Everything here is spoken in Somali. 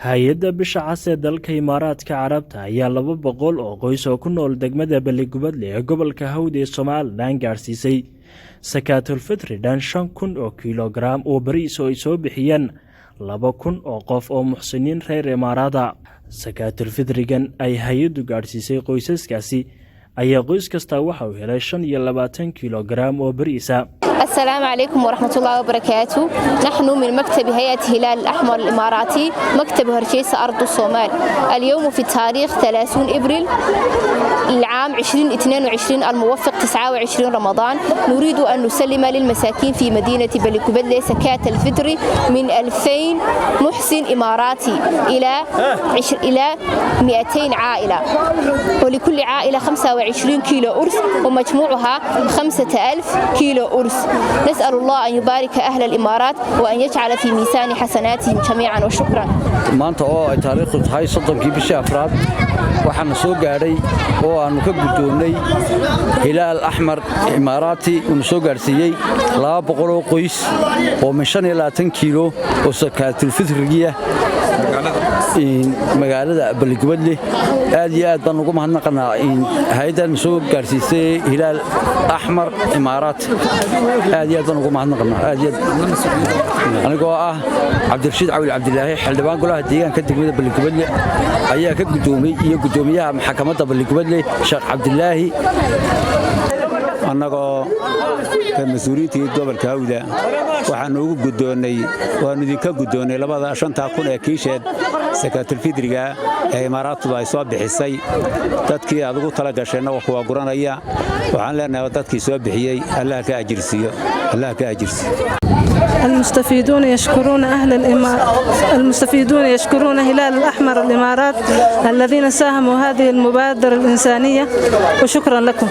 hay-adda bisha cas ee dalka Imaaraadka Carabta ayaa 200 oo qoys oo ku nool degmada Balli-Gubadle ee gobolka Hawd ee Somaliland gaarsiisay Sakaatul Fitri dhan 5,000 oo kiiloogaram oo bariis oo ay soo bixiyeen 2,000 oo qof oo muxsiniin reer Imaaraada. Sakaatul Fitrigan ay hay-addu gaarsiisay qoysaskaasi ayaa qoys kasta waxa uu helay 25 kiiloogaram oo bariisa. السلام عليكم ورحمة الله وبركاته. نحن من مكتب هيئة هلال الأحمر الإماراتي مكتب هرشيسة أرض الصومال. اليوم في التاريخ 30 إبريل العام 2022 الموافق 29 رمضان نريد أن نسلم للمساكين في مدينة بلي-Gubadle زكاة الفطر من 2000 محسن إماراتي إلى 200 عائلة، ولكل عائلة 25 كيلو أرز ومجموعها 5000 كيلو أرز. نسأل الله أن يبارك أهل الإمارات وأن يجعل في ميزان حسناتهم جميعا وشكرا. maanta oo ay taariikhdu tahay 30 bishii Afraad waxaan soo gaaray oo aan ka guddoonay Hilaal Ahmar Imaaraati uu soo gaarsiiyay 200 oo qoys oo 25 kiilo oo Sakaatul Fitriga magaalada Balli-Gubadle. aad iyo aad baan ugu mahadnaqaynaa in hay'addan soo gaarsiisay Hilaal Ahmar Imaaraati. aad iyo aad baan ugu mahadnaqaynaa. aad iyo anigoo ah Cabdirashiid Cawil Cabdilaahi xildhibaan golaha deegaanka degmada Balli-Gubadle ayaa ka guddoomay iyo guddoomiyaha maxkamadda Balli-Gubadle Sheekh Cabdilaahi. annagoo mas'uuliyiintii gobolka Hawda waxaan ugu guddoonay waan idinka guddoonay 5,000 ee kiisheed Sakaatul Fitriga ee Imaaraadtu ay soo bixisay. dadkii aad ugu tala gasheen waa kuwa guranaya. waxaan leenahay dadkii soo bixiyay Allah ka ajirsiyo. المستفيدون يشكرون هلال الأحمر الإمارات الذين ساهموا هذه المبادرة الإنسانية وشكرا لكم.